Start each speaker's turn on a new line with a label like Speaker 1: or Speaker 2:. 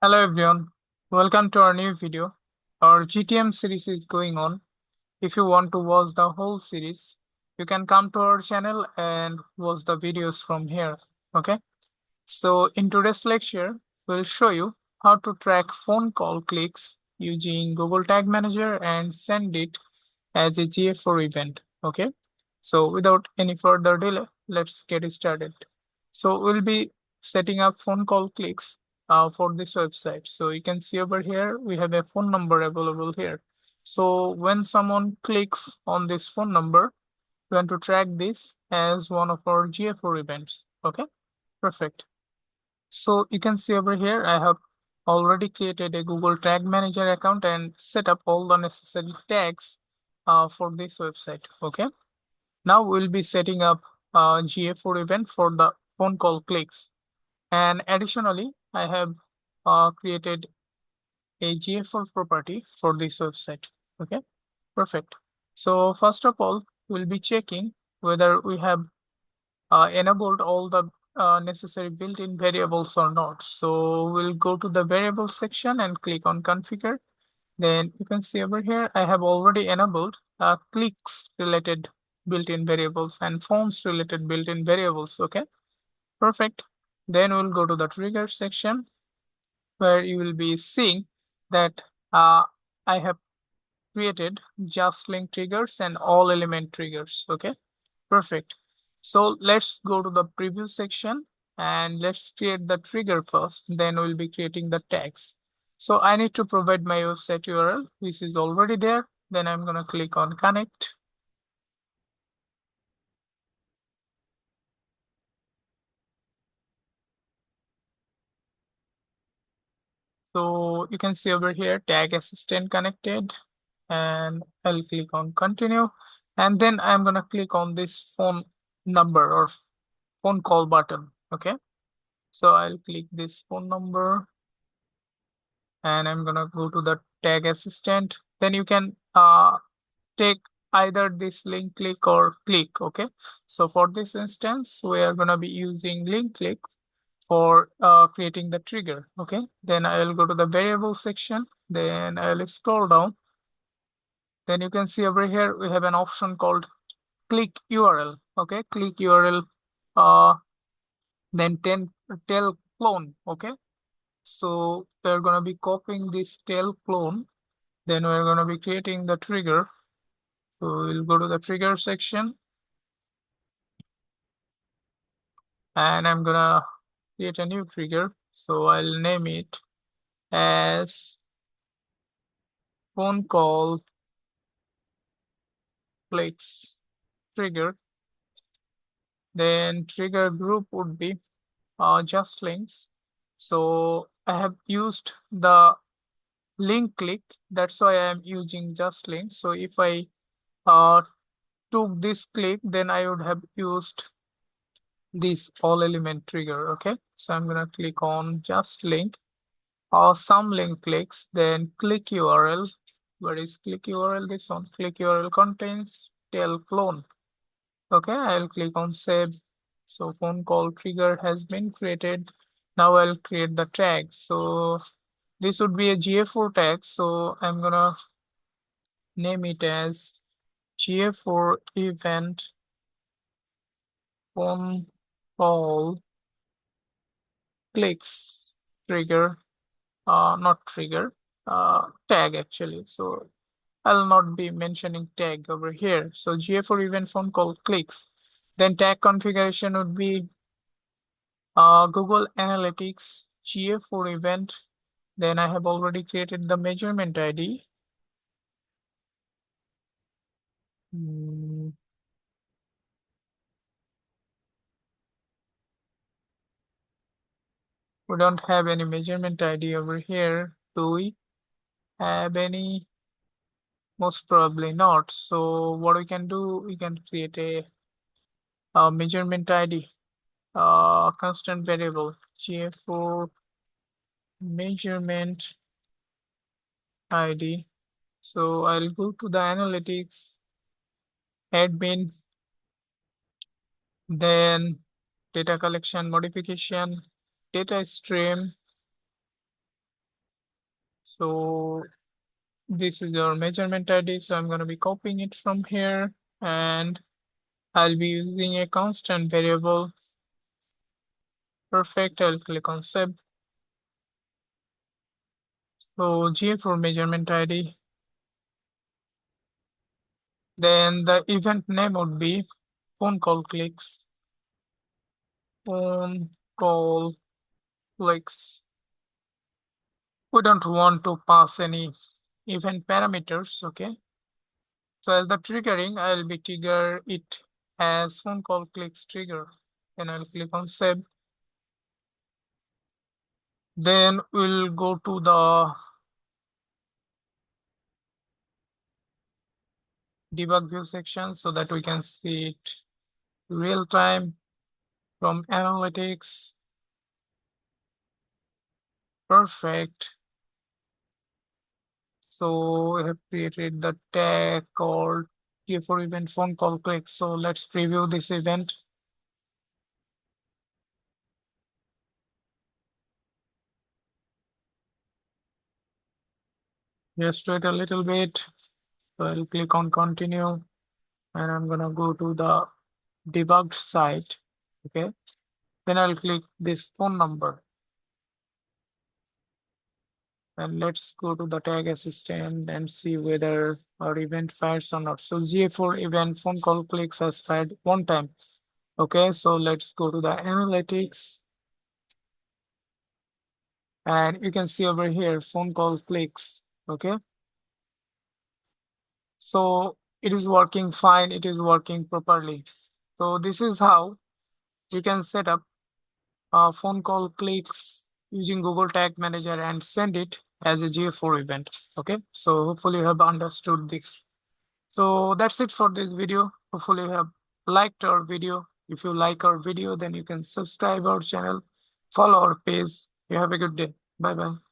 Speaker 1: Hello everyone, welcome to our new video. Our GTM series is going on. If you want to watch the whole series, you can come to our channel and watch the videos from here. Okay, so in today's lecture, we'll show you how to track phone call clicks using Google Tag Manager and send it as a GA4 event. Okay, so without any further delay, let's get started. So we'll be setting up phone call clicks for this website. So you can see over here, we have a phone number available here. So when someone clicks on this phone number, we want to track this as one of our GA4 events. Okay, perfect. So you can see over here, I have already created a Google Tag Manager account and set up all the necessary tags for this website. Okay. Now we'll be setting up a GA4 event for the phone call clicks. And additionally, I have created a GA4 property for this website. Okay, perfect. So first of all, we'll be checking whether we have enabled all the necessary built-in variables or not. So we'll go to the variables section and click on configure. Then you can see over here, I have already enabled clicks related built-in variables and phones related built-in variables. Okay, perfect. Then we'll go to the trigger section where you will be seeing that I have created just link triggers and all element triggers. Okay, perfect. So let's go to the preview section and let's create the trigger first. Then we'll be creating the tags. So I need to provide my website URL, which is already there. Then I'm going to click on connect. So you can see over here, tag assistant connected, and I'll click on continue. And then I'm going to click on this phone number or phone call button. Okay. So I'll click this phone number and I'm going to go to the tag assistant. Then you can take either this link click or click. Okay. So for this instance, we are going to be using link click for creating the trigger. Okay, then I'll go to the variable section, then I'll scroll down. Then you can see over here we have an option called click URL. Okay, click URL, then tail clone. Okay, so we're gonna be copying this tail clone, then we're gonna be creating the trigger. So we'll go to the trigger section and I'm gonna create a new trigger. So I'll name it as phone call clicks trigger. Then trigger group would be just links. So I have used the link click. That's why I am using just links. So if I uh, took this click, then I would have used this all element trigger. Okay, so I'm gonna click on just link or some link clicks, then click URL. Where is click URL? This one. Click URL contains tail clone. Okay, I'll click on save. So phone call trigger has been created. Now I'll create the tag. So this would be a GA4 tag. So I'm gonna name it as GA4 event phone call clicks trigger, not trigger, tag actually. So I'll not be mentioning tag over here. So GA4 event phone call clicks. Then tag configuration would be Google Analytics GA4 event. Then I have already created the measurement ID. We don't have any measurement ID over here. Do we have any? Most probably not. So what we can do, we can create a measurement ID, constant variable GA4 measurement ID. So I'll go to the analytics admin, then data collection modification, data stream, So this is your measurement ID. So I'm going to be copying it from here, and I'll be using a constant variable. Perfect. I'll click on save. So GA4 measurement ID. Then the event name would be phone call clicks. Phone call clicks. We don't want to pass any event parameters, okay? So as the triggering, I'll be trigger it as phone call clicks trigger. Then I'll click on save. Then we'll go to the debug view section so that we can see it real time from analytics. Perfect. So we have created the tag called GA4 event phone call click. So let's preview this event. Just wait a little bit. So I'll click on continue, and I'm gonna go to the debugged site. Okay. Then I'll click this phone number. And let's go to the tag assistant and see whether our event fires or not. So GA4 event phone call clicks has fired one time. Okay, so let's go to the analytics. And you can see over here, phone call clicks. Okay. So it is working fine. It is working properly. So this is how you can set up phone call clicks using Google Tag Manager and send it as a GA4 event. Okay, so hopefully you have understood this. So that's it for this video. Hopefully you have liked our video. If you like our video, then you can subscribe our channel, follow our page. You have a good day. Bye bye.